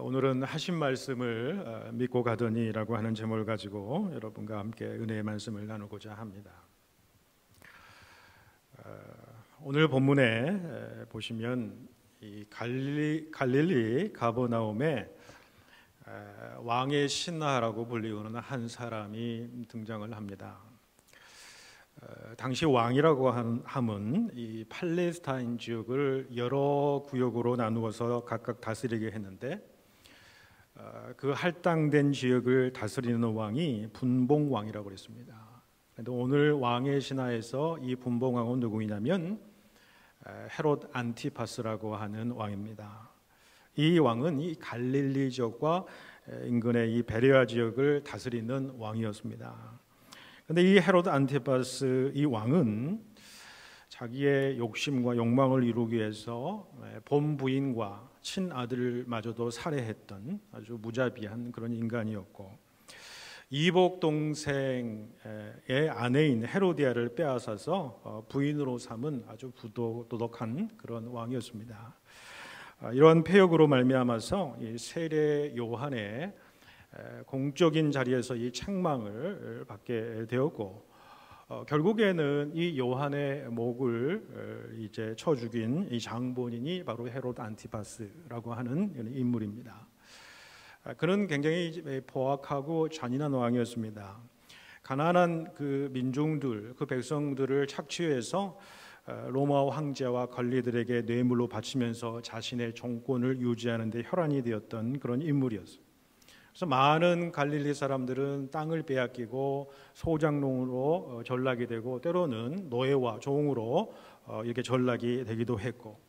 오늘은 하신 말씀을 믿고 가더니라고 하는 제목을 가지고 여러분과 함께 은혜의 말씀을 나누고자 합니다. 오늘 본문에 보시면 이 갈릴리 가버나움에 왕의 신하라고 불리우는 한 사람이 등장을 합니다. 당시 왕이라고 함은 이 팔레스타인 지역을 여러 구역으로 나누어서 각각 다스리게 했는데 그 할당된 지역을 다스리는 왕이 분봉왕이라고 했습니다. 그런데 오늘 왕의 신하에서 이 분봉왕은 누구이냐면 헤롯 안티파스라고 하는 왕입니다. 이 왕은 이 갈릴리 지역과 인근의 이 베레아 지역을 다스리는 왕이었습니다. 그런데 이 헤롯 안티파스 이 왕은 자기의 욕심과 욕망을 이루기 위해서 본 부인과 친아들마저도 살해했던 아주 무자비한 그런 인간이었고, 이복 동생의 아내인 헤로디아를 빼앗아서 부인으로 삼은 아주 부도덕한 그런 왕이었습니다. 이러한 폐역으로 말미암아서 이 세례 요한의 공적인 자리에서 이 책망을 받게 되었고, 결국에는 이 요한의 목을 이제 쳐 죽인 이 장본인이 바로 헤롯 안티파스라고 하는 인물입니다. 그는 굉장히 포악하고 잔인한 왕이었습니다. 가난한 그 민중들, 그 백성들을 착취해서 로마 황제와 관리들에게 뇌물로 바치면서 자신의 정권을 유지하는 데 혈안이 되었던 그런 인물이었습니다. 그래서 많은 갈릴리 사람들은 땅을 빼앗기고 소장농으로 전락이 되고, 때로는 노예와 종으로 이렇게 전락이 되기도 했고,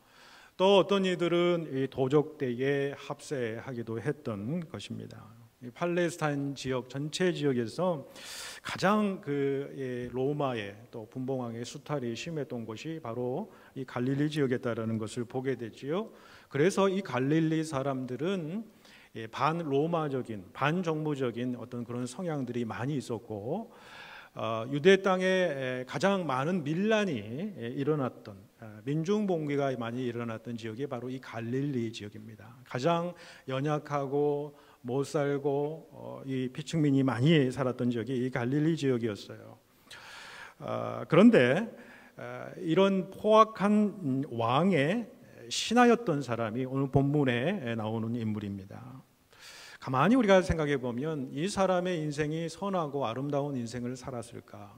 또 어떤 이들은 이 도적대에 합세하기도 했던 것입니다. 이 팔레스타인 지역 전체 지역에서 가장 그 로마의 또 분봉왕의 수탈이 심했던 곳이 바로 이 갈릴리 지역이었다라는 것을 보게 되지요. 그래서 이 갈릴리 사람들은 반로마적인, 반정부적인 어떤 그런 성향들이 많이 있었고, 유대 땅에 가장 많은 밀란이 일어났던, 민중봉기가 많이 일어났던 지역이 바로 이 갈릴리 지역입니다. 가장 연약하고 못 살고 이 피층민이 많이 살았던 지역이 이 갈릴리 지역이었어요. 그런데 이런 포악한 왕의 신하였던 사람이 오늘 본문에 나오는 인물입니다. 가만히 우리가 생각해 보면 이 사람의 인생이 선하고 아름다운 인생을 살았을까?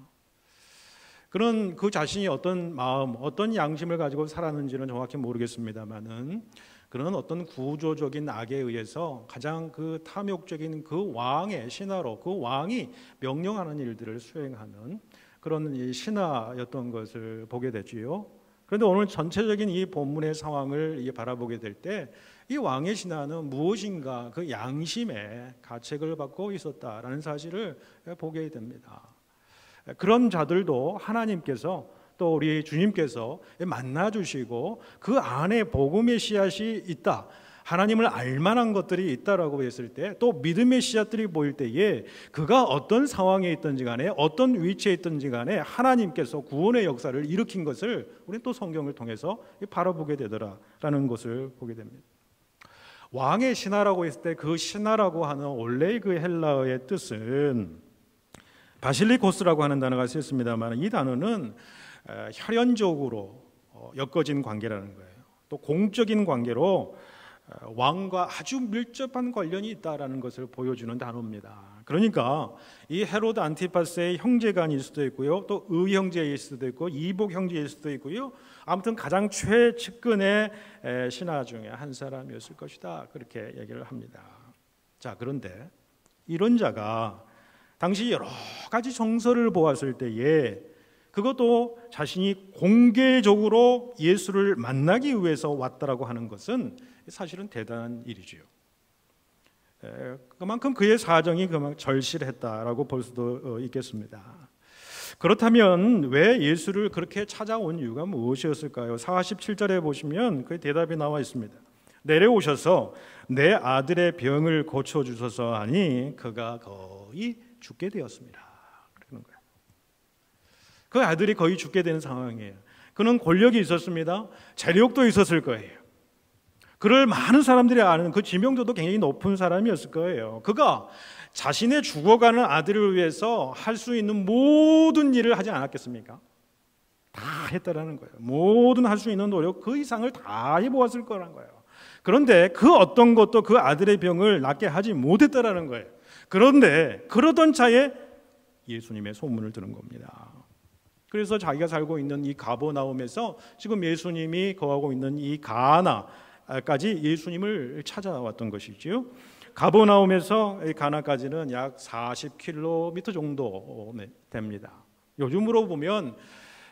그런 그 자신이 어떤 마음, 어떤 양심을 가지고 살았는지는 정확히 모르겠습니다만은, 그런 어떤 구조적인 악에 의해서 가장 그 탐욕적인 그 왕의 신하로, 그 왕이 명령하는 일들을 수행하는 그런 이 신하였던 것을 보게 되지요. 그런데 오늘 전체적인 이 본문의 상황을 바라보게 될 때 이 왕의 신하는 무엇인가 그 양심의 가책을 받고 있었다라는 사실을 보게 됩니다. 그런 자들도 하나님께서 또 우리 주님께서 만나주시고 그 안에 복음의 씨앗이 있다, 하나님을 알만한 것들이 있다라고 했을 때, 또 믿음의 씨앗들이 보일 때에 그가 어떤 상황에 있든지 간에 어떤 위치에 있든지 간에 하나님께서 구원의 역사를 일으킨 것을 우리는 또 성경을 통해서 바라보게 되더라라는 것을 보게 됩니다. 왕의 신하라고 했을 때 그 신하라고 하는 원래 그 헬라어의 뜻은 바실리코스라고 하는 단어가 쓰였습니다만, 이 단어는 혈연적으로 엮어진 관계라는 거예요. 또 공적인 관계로 왕과 아주 밀접한 관련이 있다라는 것을 보여주는 단어입니다. 그러니까 이 헤롯 안티파스의 형제간일 수도 있고요, 또 의형제일 수도 있고 이복 형제일 수도 있고요, 아무튼 가장 최측근의 신하 중에 한 사람이었을 것이다, 그렇게 얘기를 합니다. 자, 그런데 이런 자가 당시 여러 가지 정서를 보았을 때에, 그것도 자신이 공개적으로 예수를 만나기 위해서 왔다라고 하는 것은 사실은 대단한 일이지요. 그만큼 그의 사정이 그만큼 절실했다라고 볼 수도 있겠습니다. 그렇다면 왜 예수를 그렇게 찾아온 이유가 무엇이었을까요? 47절에 보시면 그 대답이 나와 있습니다. 내려오셔서 내 아들의 병을 고쳐주소서 하니 그가 거의 죽게 되었습니다. 그러는 거예요. 그 아들이 거의 죽게 되는 상황이에요. 그는 권력이 있었습니다. 재력도 있었을 거예요. 그를 많은 사람들이 아는 그 지명도도 굉장히 높은 사람이었을 거예요. 그가 자신의 죽어가는 아들을 위해서 할 수 있는 모든 일을 하지 않았겠습니까? 다 했다라는 거예요. 모든 할 수 있는 노력 그 이상을 다 해보았을 거라는 거예요. 그런데 그 어떤 것도 그 아들의 병을 낫게 하지 못했다라는 거예요. 그런데 그러던 차에 예수님의 소문을 들은 겁니다. 그래서 자기가 살고 있는 이 가버나움에서 지금 예수님이 거하고 있는 이 가나까지 예수님을 찾아왔던 것이지요. 가버나움에서 가나까지는 약 40km 정도 됩니다. 요즘으로 보면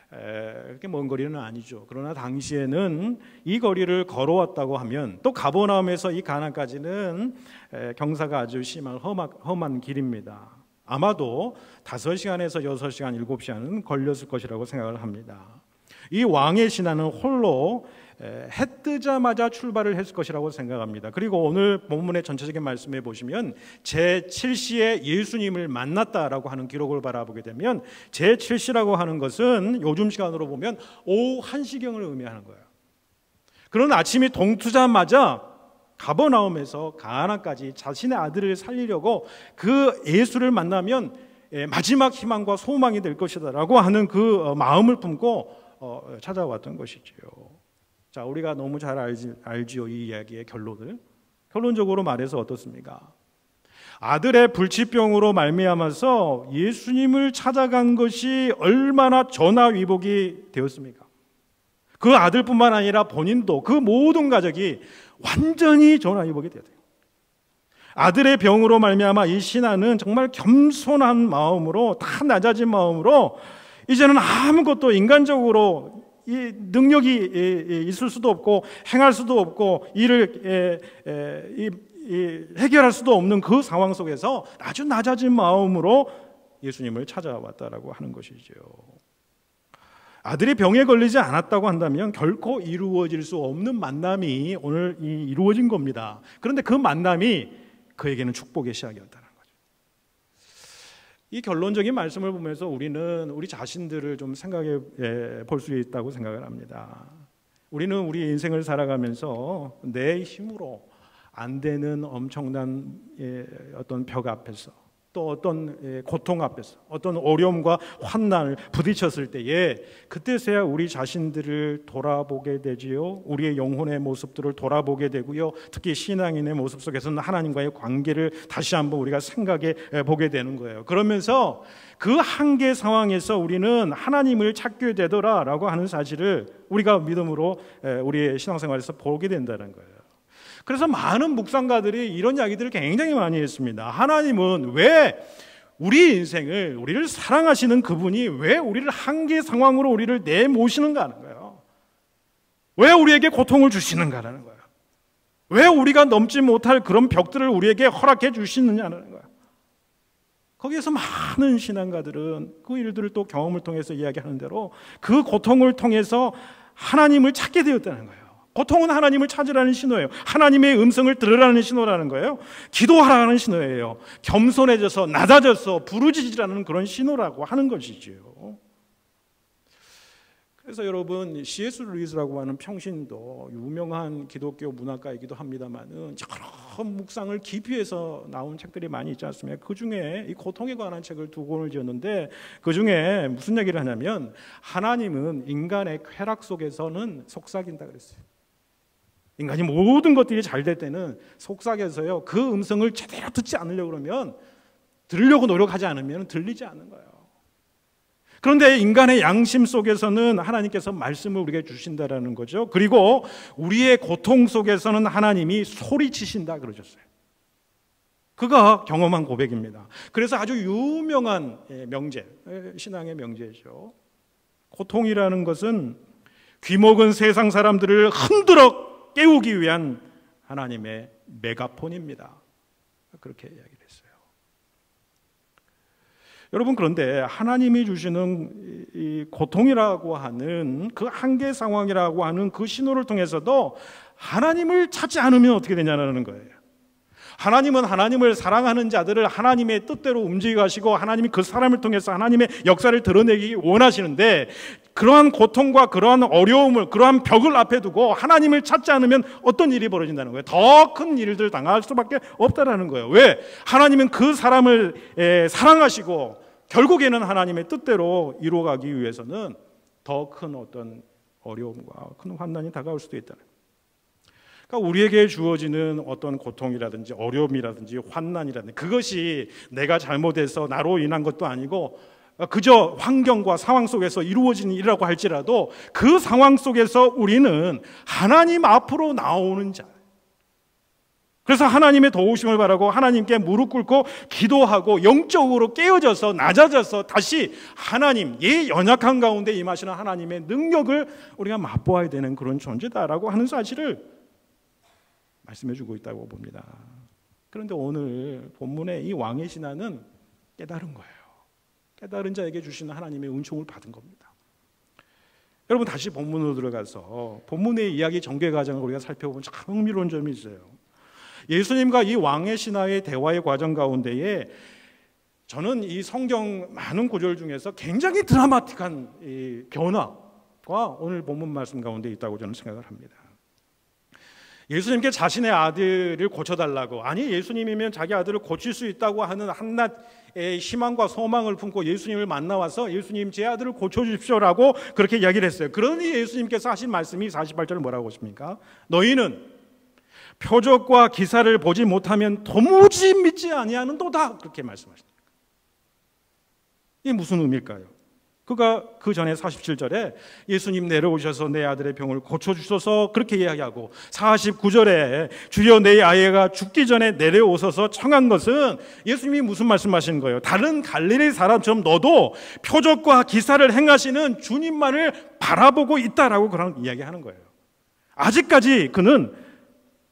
그렇게 먼 거리는 아니죠. 그러나 당시에는 이 거리를 걸어왔다고 하면, 또 가버나움에서 이 가나까지는 경사가 아주 심한 험한 길입니다. 아마도 5시간에서 6시간, 7시간은 걸렸을 것이라고 생각을 합니다. 이 왕의 신하는 홀로 해 뜨자마자 출발을 했을 것이라고 생각합니다. 그리고 오늘 본문의 전체적인 말씀에 보시면 제7시에 예수님을 만났다라고 하는 기록을 바라보게 되면, 제7시라고 하는 것은 요즘 시간으로 보면 오후 1시경을 의미하는 거예요. 그런 아침이 동트자마자 가버나움에서 가나까지 자신의 아들을 살리려고 그 예수를 만나면 마지막 희망과 소망이 될 것이다라고 하는 그 마음을 품고 찾아왔던 것이지요. 자, 우리가 너무 잘 알지요, 이 이야기의 결론을. 결론적으로 말해서 어떻습니까? 아들의 불치병으로 말미암아서 예수님을 찾아간 것이 얼마나 전화위복이 되었습니까? 그 아들뿐만 아니라 본인도, 그 모든 가족이 완전히 전화위복이 되었대요. 아들의 병으로 말미암아 이 신하는 정말 겸손한 마음으로, 다 낮아진 마음으로 이제는 아무것도 인간적으로 이 능력이 있을 수도 없고 행할 수도 없고 일을 해결할 수도 없는 그 상황 속에서 아주 낮아진 마음으로 예수님을 찾아왔다라고 하는 것이죠. 아들이 병에 걸리지 않았다고 한다면 결코 이루어질 수 없는 만남이 오늘 이루어진 겁니다. 그런데 그 만남이 그에게는 축복의 시작이었다는 거죠. 이 결론적인 말씀을 보면서 우리는 우리 자신들을 좀 생각해 볼 수 있다고 생각을 합니다. 우리는 우리 인생을 살아가면서 내 힘으로 안 되는 엄청난 어떤 벽 앞에서, 또 어떤 고통 앞에서, 어떤 어려움과 환난을 부딪혔을 때에 그때서야 우리 자신들을 돌아보게 되지요. 우리의 영혼의 모습들을 돌아보게 되고요. 특히 신앙인의 모습 속에서는 하나님과의 관계를 다시 한번 우리가 생각해 보게 되는 거예요. 그러면서 그 한계 상황에서 우리는 하나님을 찾게 되더라라고 하는 사실을 우리가 믿음으로 우리의 신앙생활에서 보게 된다는 거예요. 그래서 많은 묵상가들이 이런 이야기들을 굉장히 많이 했습니다. 하나님은 왜 우리 인생을, 우리를 사랑하시는 그분이 왜 우리를 한계 상황으로 우리를 내모시는가 하는 거예요. 왜 우리에게 고통을 주시는가라는 거예요. 왜 우리가 넘지 못할 그런 벽들을 우리에게 허락해 주시느냐는 거예요. 거기에서 많은 신앙가들은 그 일들을 또 경험을 통해서 이야기하는 대로 그 고통을 통해서 하나님을 찾게 되었다는 거예요. 고통은 하나님을 찾으라는 신호예요. 하나님의 음성을 들으라는 신호라는 거예요. 기도하라는 신호예요. 겸손해져서 낮아져서 부르짖으라는 그런 신호라고 하는 것이지요. 그래서 여러분, C.S. 루이스라고 하는 평신도 유명한 기독교 문학가이기도 합니다만은 여러 묵상을 깊이 해서 나온 책들이 많이 있지 않습니까? 그 중에 이 고통에 관한 책을 2권을 지었는데, 그 중에 무슨 얘기를 하냐면 하나님은 인간의 쾌락 속에서는 속삭인다 그랬어요. 인간이 모든 것들이 잘 될 때는 속삭여서요, 그 음성을 제대로 듣지 않으려고 그러면, 들으려고 노력하지 않으면 들리지 않는 거예요. 그런데 인간의 양심 속에서는 하나님께서 말씀을 우리에게 주신다라는 거죠. 그리고 우리의 고통 속에서는 하나님이 소리치신다 그러셨어요. 그가 경험한 고백입니다. 그래서 아주 유명한 명제, 신앙의 명제죠. 고통이라는 것은 귀먹은 세상 사람들을 흔들어 깨우기 위한 하나님의 메가폰입니다. 그렇게 이야기를 했어요. 여러분, 그런데 하나님이 주시는 이 고통이라고 하는 그 한계 상황이라고 하는 그 신호를 통해서도 하나님을 찾지 않으면 어떻게 되냐는 거예요. 하나님은 하나님을 사랑하는 자들을 하나님의 뜻대로 움직여 가시고 하나님이 그 사람을 통해서 하나님의 역사를 드러내기 원하시는데, 그러한 고통과 그러한 어려움을, 그러한 벽을 앞에 두고 하나님을 찾지 않으면 어떤 일이 벌어진다는 거예요? 더 큰 일들 당할 수밖에 없다라는 거예요. 왜? 하나님은 그 사람을 사랑하시고 결국에는 하나님의 뜻대로 이루어가기 위해서는 더 큰 어떤 어려움과 큰 환난이 다가올 수도 있다는 거예요. 그러니까 우리에게 주어지는 어떤 고통이라든지 어려움이라든지 환난이라든지 그것이 내가 잘못해서 나로 인한 것도 아니고 그저 환경과 상황 속에서 이루어지는 일이라고 할지라도 그 상황 속에서 우리는 하나님 앞으로 나오는 자, 그래서 하나님의 도우심을 바라고 하나님께 무릎 꿇고 기도하고 영적으로 깨어져서 낮아져서 다시 하나님, 연약한 가운데 임하시는 하나님의 능력을 우리가 맛보아야 되는 그런 존재다라고 하는 사실을 말씀해 주고 있다고 봅니다. 그런데 오늘 본문의 이 왕의 신하는 깨달은 거예요. 깨달은 자에게 주시는 하나님의 은총을 받은 겁니다. 여러분 다시 본문으로 들어가서 본문의 이야기 전개 과정을 우리가 살펴보면 참 흥미로운 점이 있어요. 예수님과 이 왕의 신하의 대화의 과정 가운데에 저는 이 성경 많은 구절 중에서 굉장히 드라마틱한 이 변화가 오늘 본문 말씀 가운데 있다고 저는 생각을 합니다. 예수님께 자신의 아들을 고쳐달라고, 아니 예수님이면 자기 아들을 고칠 수 있다고 하는 한낱의 희망과 소망을 품고 예수님을 만나와서 예수님 제 아들을 고쳐주십시오라고 그렇게 이야기를 했어요. 그러니 예수님께서 하신 말씀이 48절 뭐라고 하십니까? 너희는 표적과 기사를 보지 못하면 도무지 믿지 아니하는도다, 그렇게 말씀하십니다. 이게 무슨 의미일까요? 그가 그 전에 47절에 예수님 내려오셔서 내 아들의 병을 고쳐주셔서 그렇게 이야기하고 49절에 주여 내 아이가 죽기 전에 내려오셔서 청한 것은 예수님이 무슨 말씀하시는 거예요? 다른 갈릴리 사람처럼 너도 표적과 기사를 행하시는 주님만을 바라보고 있다라고 그런 이야기하는 거예요. 아직까지 그는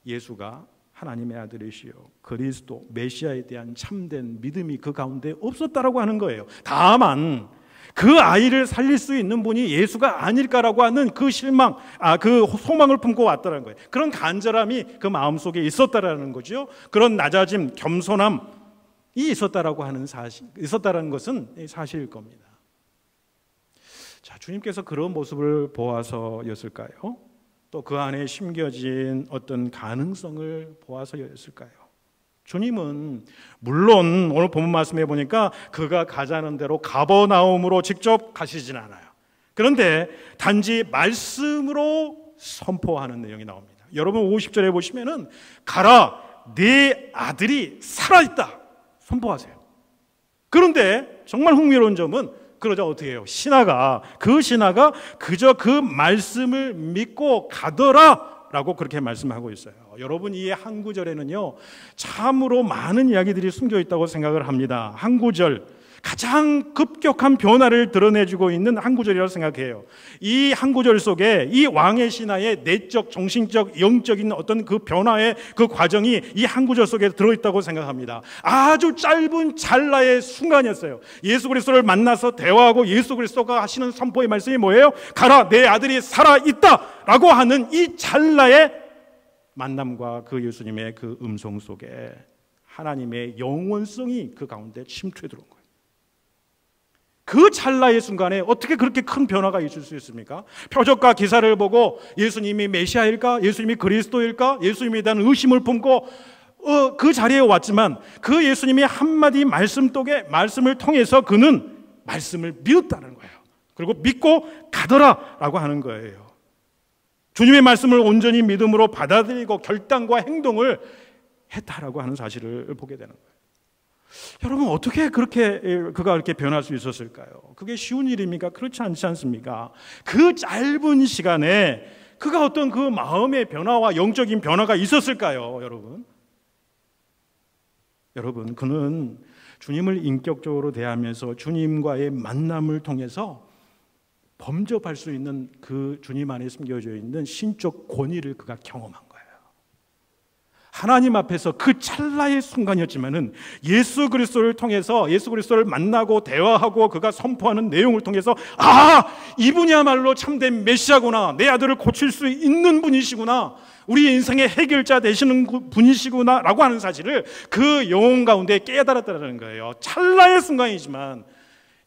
예수가 하나님의 아들이시요 그리스도 메시아에 대한 참된 믿음이 그 가운데 없었다라고 하는 거예요. 다만 그 아이를 살릴 수 있는 분이 예수가 아닐까라고 하는 그 실망, 그 소망을 품고 왔다는 거예요. 그런 간절함이 그 마음속에 있었다라는 거죠. 그런 낮아짐, 겸손함이 있었다라고 하는 사실, 있었다라는 것은 사실일 겁니다. 자, 주님께서 그런 모습을 보아서였을까요? 또 그 안에 심겨진 어떤 가능성을 보아서였을까요? 주님은 물론 오늘 본문 말씀해 보니까 그가 가자는 대로 가버나움으로 직접 가시진 않아요. 그런데 단지 말씀으로 선포하는 내용이 나옵니다. 여러분 50절에 보시면은 가라 네 아들이 살아있다 선포하세요. 그런데 정말 흥미로운 점은 그러자 어떻게 해요? 그 신하가 그저 그 말씀을 믿고 가더라 라고 그렇게 말씀하고 있어요. 여러분 이 한 구절에는요 참으로 많은 이야기들이 숨겨 있다고 생각을 합니다. 한 구절, 가장 급격한 변화를 드러내주고 있는 한 구절이라고 생각해요. 이 한 구절 속에 이 왕의 신하의 내적, 정신적, 영적인 어떤 그 변화의 그 과정이 이 한 구절 속에 들어있다고 생각합니다. 아주 짧은 찰나의 순간이었어요. 예수 그리스도를 만나서 대화하고 예수 그리스도가 하시는 선포의 말씀이 뭐예요? 가라 내 아들이 살아있다 라고 하는 이 찰나의 만남과 그 예수님의 그 음성 속에 하나님의 영원성이 그 가운데 침투해 들어온 거예요. 그 찰나의 순간에 어떻게 그렇게 큰 변화가 있을 수 있습니까? 표적과 기사를 보고 예수님이 메시아일까? 예수님이 그리스도일까? 예수님에 대한 의심을 품고 그 자리에 왔지만 그 예수님이 한마디 말씀을 통해서 그는 말씀을 믿었다는 거예요. 그리고 믿고 가더라라고 하는 거예요. 주님의 말씀을 온전히 믿음으로 받아들이고 결단과 행동을 했다라고 하는 사실을 보게 되는 거예요. 여러분 어떻게 그가 그렇게 변할 수 있었을까요? 그게 쉬운 일입니까? 그렇지 않지 않습니까? 그 짧은 시간에 그가 어떤 그 마음의 변화와 영적인 변화가 있었을까요? 여러분 그는 주님을 인격적으로 대하면서 주님과의 만남을 통해서 범접할 수 있는 그 주님 안에 숨겨져 있는 신적 권위를 그가 경험한 거예요. 하나님 앞에서 그 찰나의 순간이었지만은 예수 그리스도를 통해서 예수 그리스도를 만나고 대화하고 그가 선포하는 내용을 통해서 이분이야말로 참된 메시아구나, 내 아들을 고칠 수 있는 분이시구나, 우리 인생의 해결자 되시는 분이시구나 라고 하는 사실을 그 영혼 가운데 깨달았다는 거예요. 찰나의 순간이지만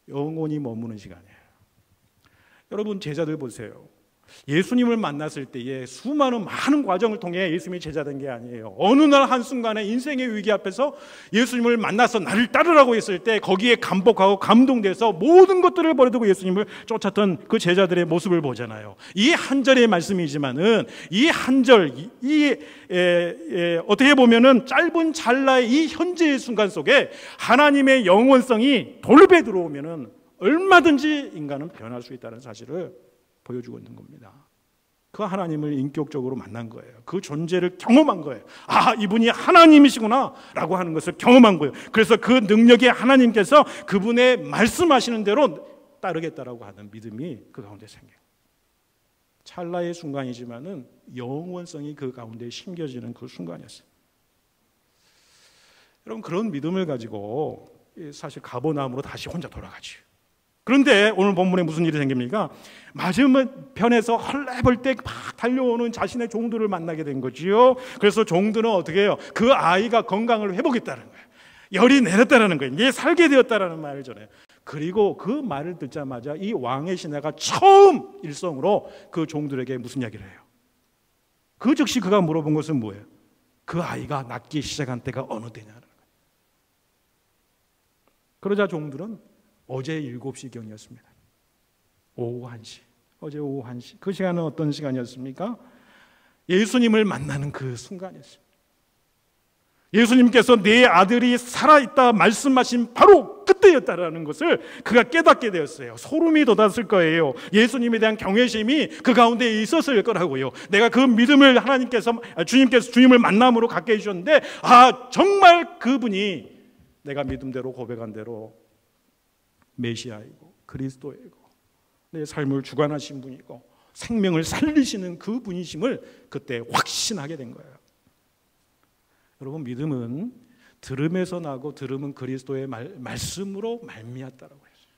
영원히 머무는 시간이에요. 여러분 제자들 보세요. 예수님을 만났을 때에 수많은 많은 과정을 통해 예수님이 제자된 게 아니에요. 어느 날 한순간에 인생의 위기 앞에서 예수님을 만나서 나를 따르라고 했을 때 거기에 감복하고 감동돼서 모든 것들을 버려두고 예수님을 쫓았던 그 제자들의 모습을 보잖아요. 이 한 절의 말씀이지만은 이 한 절, 어떻게 보면은 짧은 찰나의 이 현재의 순간 속에 하나님의 영원성이 돌배 들어오면은 얼마든지 인간은 변할 수 있다는 사실을 보여주고 있는 겁니다. 그 하나님을 인격적으로 만난 거예요. 그 존재를 경험한 거예요. 아, 이분이 하나님이시구나 라고 하는 것을 경험한 거예요. 그래서 그 능력의 하나님께서 그분의 말씀하시는 대로 따르겠다라고 하는 믿음이 그 가운데 생겨요. 찰나의 순간이지만은 영원성이 그 가운데 심겨지는 그 순간이었어요. 여러분, 그런 믿음을 가지고 사실 가버나움으로 다시 혼자 돌아가죠. 그런데 오늘 본문에 무슨 일이 생깁니까? 맞은편에서 헐레벌떡 막 달려오는 자신의 종들을 만나게 된 거지요. 그래서 종들은 어떻게 해요? 그 아이가 건강을 회복했다는 거예요. 열이 내렸다는 거예요. 이제 살게 되었다는 말을 전해요. 그리고 그 말을 듣자마자 이 왕의 신하가 처음 일성으로 그 종들에게 무슨 이야기를 해요? 그 즉시 그가 물어본 것은 뭐예요? 그 아이가 낫기 시작한 때가 어느 때냐는 거예요. 그러자 종들은 어제 7시경이었습니다. 오후 1시. 어제 오후 1시. 그 시간은 어떤 시간이었습니까? 예수님을 만나는 그 순간이었어요. 예수님께서 내 아들이 살아있다 말씀하신 바로 그때였다라는 것을 그가 깨닫게 되었어요. 소름이 돋았을 거예요. 예수님에 대한 경외심이 그 가운데 있었을 거라고요. 내가 그 믿음을 주님께서 주님을 만남으로 갖게 해주셨는데, 아, 정말 그분이 내가 믿음대로 고백한 대로 메시아이고 그리스도이고 내 삶을 주관하신 분이고 생명을 살리시는 그 분이심을 그때 확신하게 된 거예요. 여러분, 믿음은 들음에서 나고 들음은 그리스도의 말씀으로 말미암았다라고 했어요.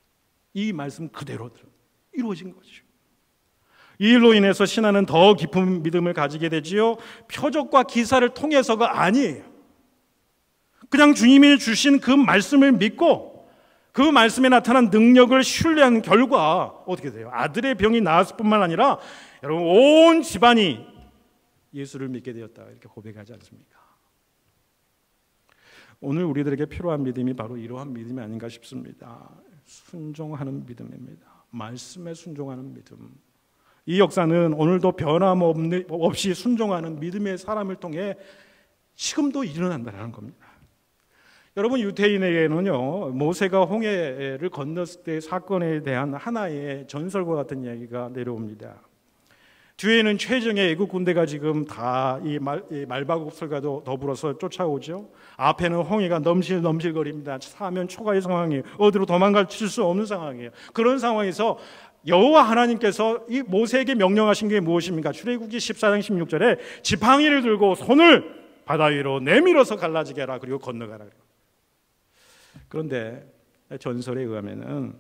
이 말씀 그대로 이루어진 거죠. 이 일로 인해서 신하는 더 깊은 믿음을 가지게 되지요. 표적과 기사를 통해서가 아니에요. 그냥 주님이 주신 그 말씀을 믿고 그 말씀에 나타난 능력을 신뢰한 결과 어떻게 돼요? 아들의 병이 나았을 뿐만 아니라 여러분 온 집안이 예수를 믿게 되었다 이렇게 고백하지 않습니까? 오늘 우리들에게 필요한 믿음이 바로 이러한 믿음이 아닌가 싶습니다. 순종하는 믿음입니다. 말씀에 순종하는 믿음. 이 역사는 오늘도 변함없이 순종하는 믿음의 사람을 통해 지금도 일어난다는 겁니다. 여러분, 유대인에게는요, 모세가 홍해를 건넜을 때 사건에 대한 하나의 전설과 같은 이야기가 내려옵니다. 뒤에는 최정의 애국 군대가 지금 다 이 말바굽설과도 더불어서 쫓아오죠. 앞에는 홍해가 넘실넘실거립니다. 사면 초가의 상황이에요. 어디로 도망칠 수 없는 상황이에요. 그런 상황에서 여호와 하나님께서 이 모세에게 명령하신 게 무엇입니까? 출애굽기 14장 16절에 지팡이를 들고 손을 바다 위로 내밀어서 갈라지게 하라. 그리고 건너가라. 그런데 전설에 의하면은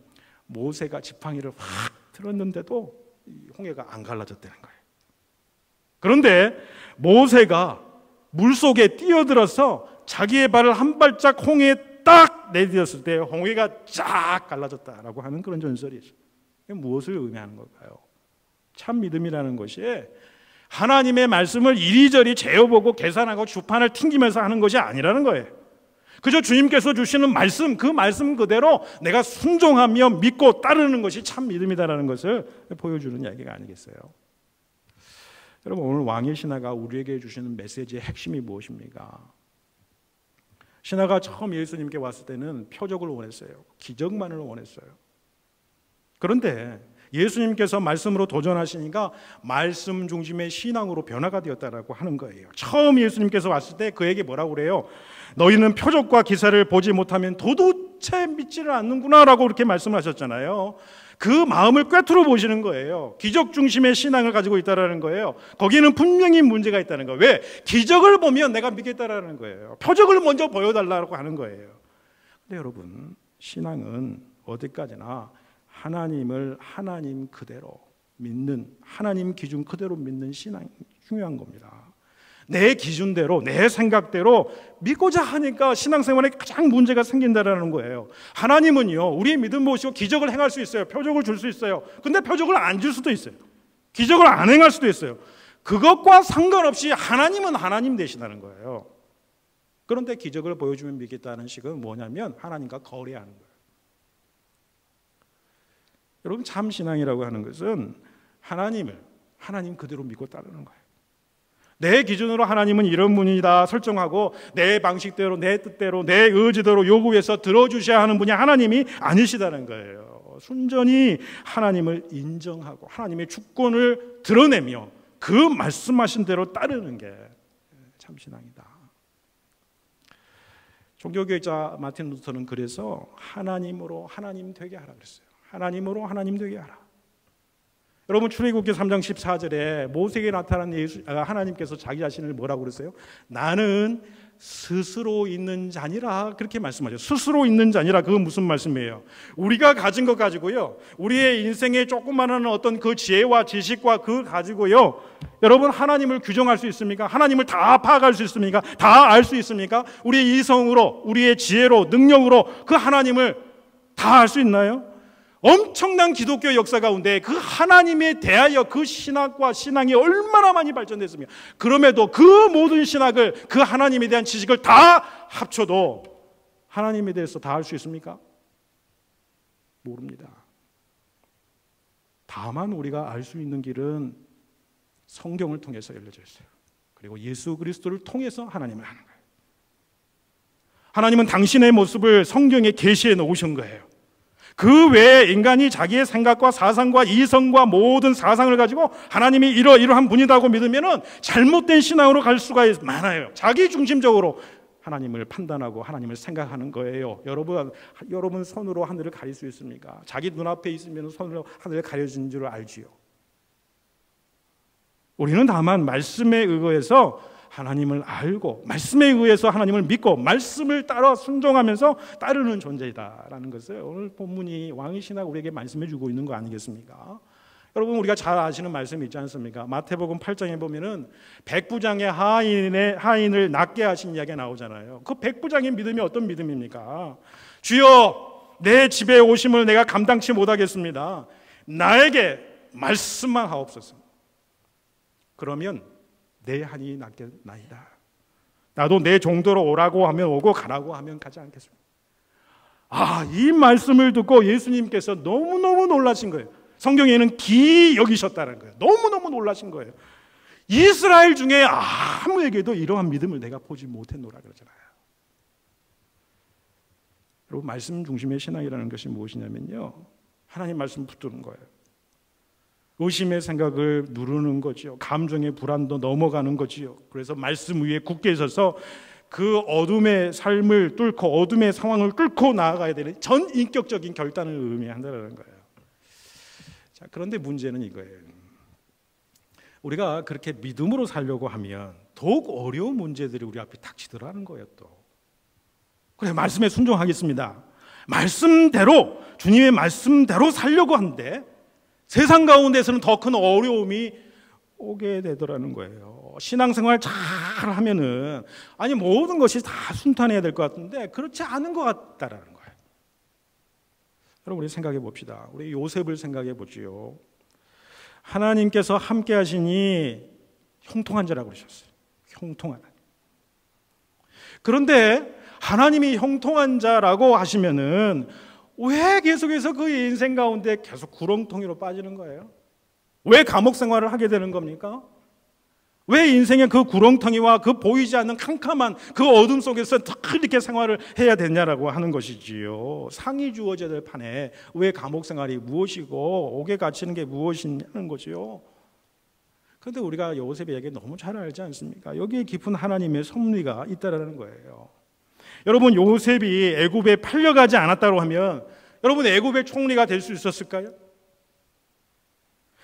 모세가 지팡이를 확 들었는데도 홍해가 안 갈라졌다는 거예요. 그런데 모세가 물속에 뛰어들어서 자기의 발을 한 발짝 홍해에 딱 내디뎠을 때 홍해가 쫙 갈라졌다라고 하는 그런 전설이 있어요. 무엇을 의미하는 걸까요? 참 믿음이라는 것이 하나님의 말씀을 이리저리 재어보고 계산하고 주판을 튕기면서 하는 것이 아니라는 거예요. 그저 주님께서 주시는 말씀, 그 말씀 그대로 내가 순종하며 믿고 따르는 것이 참 믿음이다라는 것을 보여주는 이야기가 아니겠어요? 여러분, 오늘 왕의 신하가 우리에게 주시는 메시지의 핵심이 무엇입니까? 신하가 처음 예수님께 왔을 때는 표적을 원했어요. 기적만을 원했어요. 그런데 예수님께서 말씀으로 도전하시니까 말씀 중심의 신앙으로 변화가 되었다라고 하는 거예요. 처음 예수님께서 왔을 때 그에게 뭐라고 그래요? 너희는 표적과 기사를 보지 못하면 도대체 믿지를 않는구나라고 그렇게 말씀하셨잖아요. 그 마음을 꿰뚫어 보시는 거예요. 기적 중심의 신앙을 가지고 있다라는 거예요. 거기는 분명히 문제가 있다는 거예요. 왜? 기적을 보면 내가 믿겠다라는 거예요. 표적을 먼저 보여달라고 하는 거예요. 근데 여러분, 신앙은 어디까지나 하나님을 하나님 그대로 믿는, 하나님 기준 그대로 믿는 신앙이 중요한 겁니다. 내 기준대로, 내 생각대로 믿고자 하니까 신앙생활에 가장 문제가 생긴다라는 거예요. 하나님은요, 우리의 믿음 보시고 기적을 행할 수 있어요. 표적을 줄 수 있어요. 근데 표적을 안 줄 수도 있어요. 기적을 안 행할 수도 있어요. 그것과 상관없이 하나님은 하나님 되시다는 거예요. 그런데 기적을 보여주면 믿겠다는 식은 뭐냐면 하나님과 거래하는 거예요. 여러분, 참 신앙이라고 하는 것은 하나님 그대로 믿고 따르는 거예요. 내 기준으로 하나님은 이런 분이다 설정하고 내 방식대로, 내 뜻대로, 내 의지대로 요구해서 들어주셔야 하는 분이 하나님이 아니시다는 거예요. 순전히 하나님을 인정하고 하나님의 주권을 드러내며 그 말씀하신 대로 따르는 게 참 신앙이다. 종교개혁자 마틴 루터는 그래서 하나님으로 하나님 되게 하라 그랬어요. 하나님으로 하나님 되게 하라. 여러분, 출애굽기 3장 14절에 모세에게 나타난 하나님께서 자기 자신을 뭐라고 그랬어요? 나는 스스로 있는 자니라, 그렇게 말씀하죠. 스스로 있는 자니라. 그건 무슨 말씀이에요? 우리가 가진 것 가지고요, 우리의 인생의 조그마한 어떤 그 지혜와 지식과 그 가지고요, 여러분, 하나님을 규정할 수 있습니까? 하나님을 다 파악할 수 있습니까? 다 알 수 있습니까? 우리의 이성으로, 우리의 지혜로, 능력으로 그 하나님을 다 알 수 있나요? 엄청난 기독교 역사 가운데 그 하나님에 대하여 그 신학과 신앙이 얼마나 많이 발전됐습니까? 그럼에도 그 모든 신학을, 그 하나님에 대한 지식을 다 합쳐도 하나님에 대해서 다 알 수 있습니까? 모릅니다. 다만 우리가 알 수 있는 길은 성경을 통해서 열려져 있어요. 그리고 예수 그리스도를 통해서 하나님을 하는 거예요. 하나님은 당신의 모습을 성경에 계시해 놓으신 거예요. 그 외에 인간이 자기의 생각과 사상과 이성과 모든 사상을 가지고 하나님이 이러한 분이라고 믿으면 잘못된 신앙으로 갈 수가 많아요. 자기 중심적으로 하나님을 판단하고 하나님을 생각하는 거예요. 여러분 손으로 하늘을 가릴 수 있습니까? 자기 눈앞에 있으면 손으로 하늘을 가려진 줄 알지요. 우리는 다만 말씀에 의거해서 하나님을 알고 말씀에 의해서 하나님을 믿고 말씀을 따라 순종하면서 따르는 존재이다라는 것을 오늘 본문이 왕의 신학 우리에게 말씀해 주고 있는 거 아니겠습니까? 여러분, 우리가 잘 아시는 말씀이 있지 않습니까? 마태복음 8장에 보면은 백부장의 하인을 낫게 하신 이야기가 나오잖아요. 그 백부장의 믿음이 어떤 믿음입니까? 주여, 내 집에 오심을 내가 감당치 못하겠습니다. 나에게 말씀만 하옵소서. 그러면 내 한이 낫겠나이다. 나도 내 정도로 오라고 하면 오고 가라고 하면 가지 않겠습니다. 이 말씀을 듣고 예수님께서 너무너무 놀라신 거예요. 성경에는 기이 여기셨다는 거예요. 너무너무 놀라신 거예요. 이스라엘 중에 아무에게도 이러한 믿음을 내가 보지 못했노라 그러잖아요. 여러분, 말씀 중심의 신앙이라는 것이 무엇이냐면요, 하나님 말씀 붙드는 거예요. 의심의 생각을 누르는 거지요. 감정의 불안도 넘어가는 거지요. 그래서 말씀 위에 굳게 서서 그 어둠의 삶을 뚫고 어둠의 상황을 뚫고 나아가야 되는 전인격적인 결단을 의미한다는 거예요. 자, 그런데 문제는 이거예요. 우리가 그렇게 믿음으로 살려고 하면 더욱 어려운 문제들이 우리 앞에 닥치더라는 거예요. 또 그래, 말씀에 순종하겠습니다. 말씀대로, 주님의 말씀대로 살려고 하는데 세상 가운데서는 더 큰 어려움이 오게 되더라는 거예요. 신앙생활 잘 하면은 모든 것이 다 순탄해야 될 것 같은데 그렇지 않은 것 같다라는 거예요. 여러분, 우리 생각해 봅시다. 우리 요셉을 생각해 보지요. 하나님께서 함께 하시니 형통한 자라고 그러셨어요. 형통하다. 그런데 하나님이 형통한 자라고 하시면은 왜 계속해서 그 인생 가운데 계속 구렁텅이로 빠지는 거예요? 왜 감옥 생활을 하게 되는 겁니까? 왜 인생의 그 구렁텅이와 그 보이지 않는 캄캄한 그 어둠 속에서 이렇게 생활을 해야 되냐라고 하는 것이지요. 상이 주어져야 될 판에 왜 감옥 생활이 무엇이고 옥에 갇히는 게 무엇이냐는 거지요. 그런데 우리가 요셉의 이야기 너무 잘 알지 않습니까? 여기에 깊은 하나님의 섭리가 있다라는 거예요. 여러분, 요셉이 애굽에 팔려가지 않았다고 하면 여러분, 애굽의 총리가 될 수 있었을까요?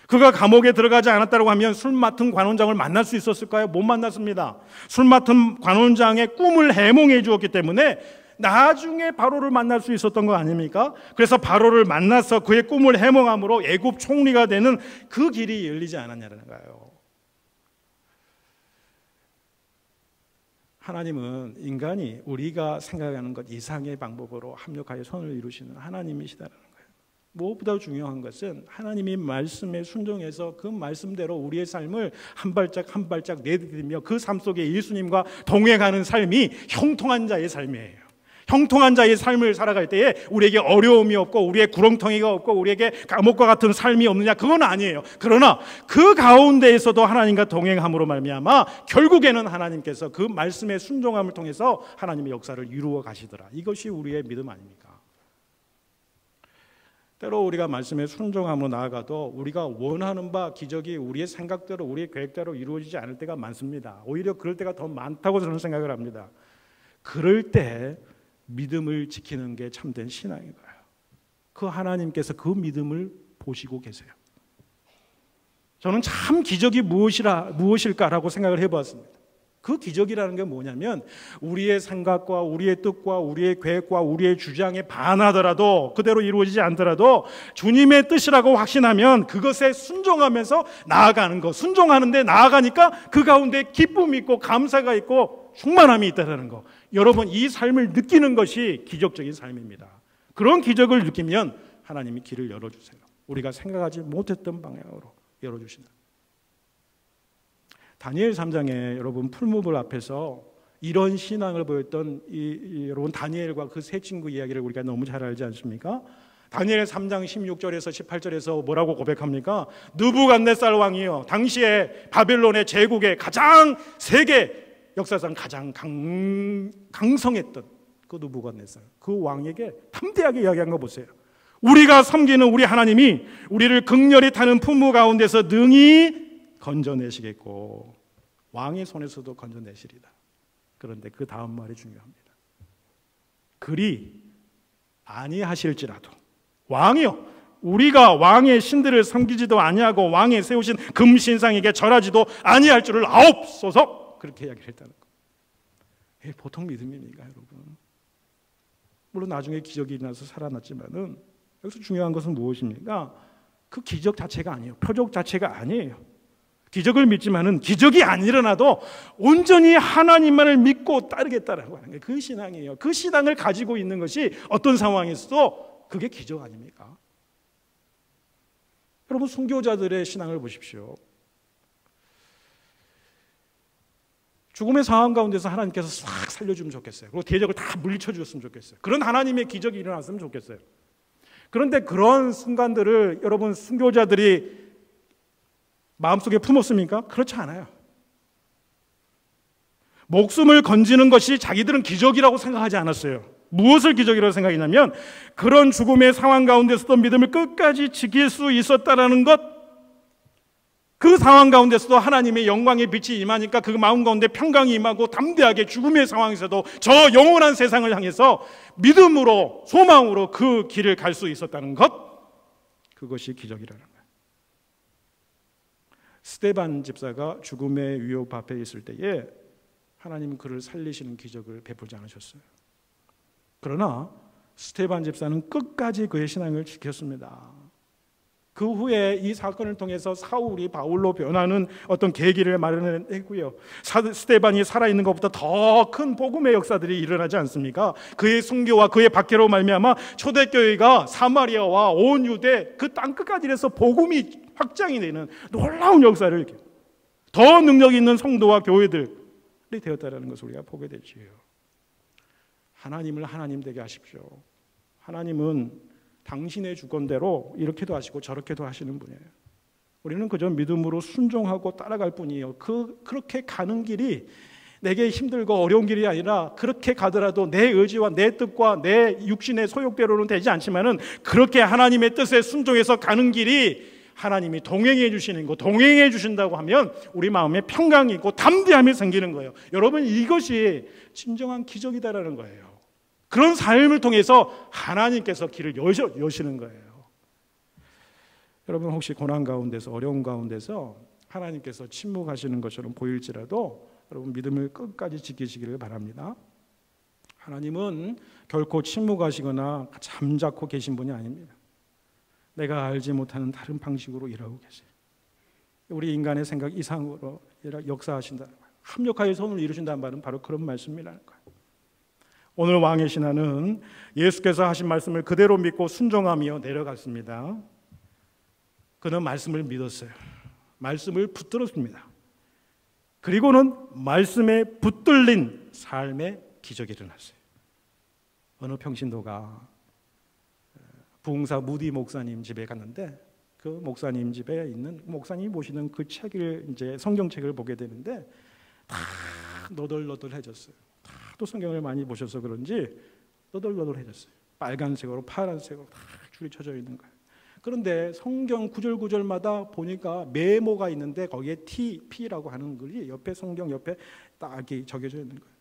그가 감옥에 들어가지 않았다고 하면 술 맡은 관원장을 만날 수 있었을까요? 못 만났습니다. 술 맡은 관원장의 꿈을 해몽해 주었기 때문에 나중에 바로를 만날 수 있었던 거 아닙니까? 그래서 바로를 만나서 그의 꿈을 해몽함으로 애굽 총리가 되는 그 길이 열리지 않았냐는 거예요. 하나님은 인간이 우리가 생각하는 것 이상의 방법으로 합력하여 선을 이루시는 하나님이시다라는 거예요. 무엇보다 중요한 것은 하나님이 말씀에 순종해서 그 말씀대로 우리의 삶을 한 발짝 한 발짝 내디디며 그 삶 속에 예수님과 동행하는 삶이 형통한 자의 삶이에요. 형통한 자의 삶을 살아갈 때에 우리에게 어려움이 없고 우리의 구렁텅이가 없고 우리에게 감옥과 같은 삶이 없느냐, 그건 아니에요. 그러나 그 가운데에서도 하나님과 동행함으로 말미암아 결국에는 하나님께서 그 말씀의 순종함을 통해서 하나님의 역사를 이루어 가시더라. 이것이 우리의 믿음 아닙니까? 때로 우리가 말씀에 순종함으로 나아가도 우리가 원하는 바 기적이 우리의 생각대로 우리의 계획대로 이루어지지 않을 때가 많습니다. 오히려 그럴 때가 더 많다고 저는 생각을 합니다. 그럴 때 믿음을 지키는 게 참된 신앙인 거예요. 그 하나님께서 그 믿음을 보시고 계세요. 저는 참 기적이 무엇일까라고 생각을 해보았습니다. 그 기적이라는 게 뭐냐면 우리의 생각과 우리의 뜻과 우리의 계획과 우리의 주장에 반하더라도, 그대로 이루어지지 않더라도 주님의 뜻이라고 확신하면 그것에 순종하면서 나아가는 것, 순종하는데 나아가니까 그 가운데 기쁨이 있고 감사가 있고 충만함이 있다는 것. 여러분, 이 삶을 느끼는 것이 기적적인 삶입니다. 그런 기적을 느끼면 하나님이 길을 열어주세요. 우리가 생각하지 못했던 방향으로 열어주신다. 다니엘 3장에 여러분 풀무불 앞에서 이런 신앙을 보였던 여러분 다니엘과 그 세 친구 이야기를 우리가 너무 잘 알지 않습니까? 다니엘 3장 16절에서 18절에서 뭐라고 고백합니까? 느부갓네살 왕이요, 당시에 바벨론의 제국의 가장 세계 역사상 가장 강성했던 그 느부갓네살, 그 왕에게 담대하게 이야기한 거 보세요. 우리가 섬기는 우리 하나님이 우리를 극렬히 타는 풍무 가운데서 능히 건져내시겠고 왕의 손에서도 건져내시리다. 그런데 그 다음 말이 중요합니다. 그리 아니하실지라도, 왕이요, 우리가 왕의 신들을 섬기지도 아니하고 왕의 세우신 금신상에게 절하지도 아니할 줄을 아옵소서, 그렇게 이야기를 했다는 거. 보통 믿음입니까, 여러분? 물론 나중에 기적이 일어나서 살아났지만은 여기서 중요한 것은 무엇입니까? 그 기적 자체가 아니에요. 표적 자체가 아니에요. 기적을 믿지만은 기적이 안 일어나도 온전히 하나님만을 믿고 따르겠다라고 하는 게 그 신앙이에요. 그 신앙을 가지고 있는 것이 어떤 상황에서도 그게 기적 아닙니까? 여러분, 순교자들의 신앙을 보십시오. 죽음의 상황 가운데서 하나님께서 싹 살려주면 좋겠어요. 그리고 대적을 다 물리쳐 주셨으면 좋겠어요. 그런 하나님의 기적이 일어났으면 좋겠어요. 그런데 그런 순간들을 여러분 순교자들이 마음속에 품었습니까? 그렇지 않아요. 목숨을 건지는 것이 자기들은 기적이라고 생각하지 않았어요. 무엇을 기적이라고 생각했냐면 그런 죽음의 상황 가운데서도 믿음을 끝까지 지킬 수 있었다라는 것, 그 상황 가운데서도 하나님의 영광의 빛이 임하니까 그 마음 가운데 평강이 임하고 담대하게 죽음의 상황에서도 저 영원한 세상을 향해서 믿음으로, 소망으로 그 길을 갈 수 있었다는 것, 그것이 기적이라는 거예요. 스데반 집사가 죽음의 위협 앞에 있을 때에 하나님은 그를 살리시는 기적을 베풀지 않으셨어요. 그러나 스데반 집사는 끝까지 그의 신앙을 지켰습니다. 그 후에 이 사건을 통해서 사울이 바울로 변하는 어떤 계기를 마련했고요. 스데반이 살아있는 것보다 더 큰 복음의 역사들이 일어나지 않습니까? 그의 순교와 그의 박해로 말미암아 초대교회가 사마리아와 온 유대 그 땅끝까지 해서 복음이 확장이 되는 놀라운 역사를 이렇게 더 능력 있는 성도와 교회들이 되었다는 것을 우리가 보게 되지요. 하나님을 하나님 되게 하십시오. 하나님은 당신의 주권대로 이렇게도 하시고 저렇게도 하시는 분이에요. 우리는 그저 믿음으로 순종하고 따라갈 뿐이에요. 그렇게 가는 길이 내게 힘들고 어려운 길이 아니라 그렇게 가더라도 내 의지와 내 뜻과 내 육신의 소욕대로는 되지 않지만은 그렇게 하나님의 뜻에 순종해서 가는 길이 하나님이 동행해 주시는 거, 동행해 주신다고 하면 우리 마음에 평강이 있고 담대함이 생기는 거예요. 여러분, 이것이 진정한 기적이다라는 거예요. 그런 삶을 통해서 하나님께서 길을 여시는 거예요. 여러분, 혹시 고난 가운데서, 어려운 가운데서 하나님께서 침묵하시는 것처럼 보일지라도 여러분 믿음을 끝까지 지키시기를 바랍니다. 하나님은 결코 침묵하시거나 잠자코 계신 분이 아닙니다. 내가 알지 못하는 다른 방식으로 일하고 계세요. 우리 인간의 생각 이상으로 역사하신다는 거예요. 합력하여 선을 이루신다는 말은 바로 그런 말씀이라는 거예요. 오늘 왕의 신하는 예수께서 하신 말씀을 그대로 믿고 순종하며 내려갔습니다. 그는 말씀을 믿었어요. 말씀을 붙들었습니다. 그리고는 말씀에 붙들린 삶의 기적이 일어났어요. 어느 평신도가 부흥사 무디 목사님 집에 갔는데 그 목사님 집에 있는 목사님이 모시는 그 책을 이제 성경책을 보게 되는데 다 너덜너덜해졌어요. 또 성경을 많이 보셔서 그런지 너덜너덜해졌어요. 빨간색으로 파란색으로 다 줄이 쳐져 있는 거예요. 그런데 성경 구절구절마다 보니까 메모가 있는데 거기에 TP라고 하는 글이 옆에 성경 옆에 딱 이렇게 적혀져 있는 거예요.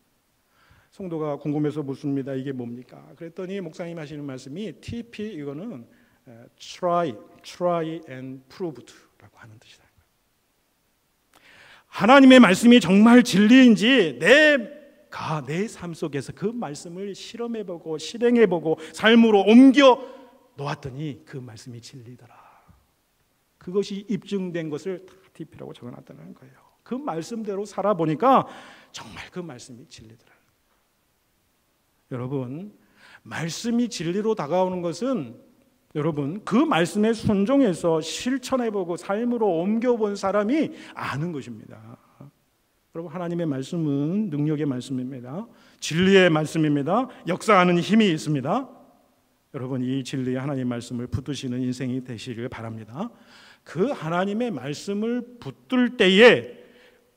성도가 궁금해서 묻습니다. 이게 뭡니까? 그랬더니 목사님 하시는 말씀이 TP 이거는 try and proved라고 하는 뜻이다. 하나님의 말씀이 정말 진리인지 내 삶 속에서 그 말씀을 실험해보고 실행해보고 삶으로 옮겨 놓았더니 그 말씀이 진리더라. 그것이 입증된 것을 다 TP라고 적어놨다는 거예요. 그 말씀대로 살아보니까 정말 그 말씀이 진리더라. 여러분, 말씀이 진리로 다가오는 것은 여러분 그 말씀에 순종해서 실천해보고 삶으로 옮겨본 사람이 아는 것입니다. 여러분, 하나님의 말씀은 능력의 말씀입니다. 진리의 말씀입니다. 역사하는 힘이 있습니다. 여러분, 이 진리의 하나님의 말씀을 붙드시는 인생이 되시길 바랍니다. 그 하나님의 말씀을 붙들 때에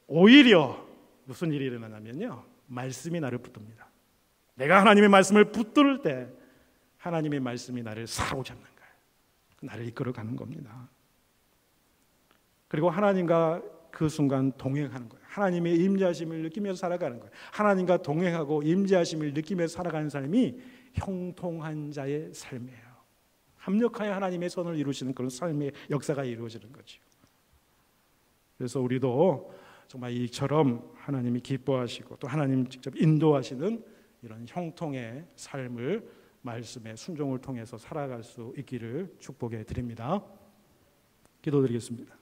오히려 무슨 일이 일어나냐면요, 말씀이 나를 붙듭니다. 내가 하나님의 말씀을 붙들 때 하나님의 말씀이 나를 사로잡는 거예요. 나를 이끌어가는 겁니다. 그리고 하나님과 그 순간 동행하는 거예요. 하나님의 임재하심을 느끼면서 살아가는 거예요. 하나님과 동행하고 임재하심을 느끼면서 살아가는 삶이 형통한 자의 삶이에요. 합력하여 하나님의 선을 이루시는 그런 삶의 역사가 이루어지는 거죠. 그래서 우리도 정말 이처럼 하나님이 기뻐하시고 또 하나님 직접 인도하시는 이런 형통의 삶을 말씀의 순종을 통해서 살아갈 수 있기를 축복해 드립니다. 기도드리겠습니다.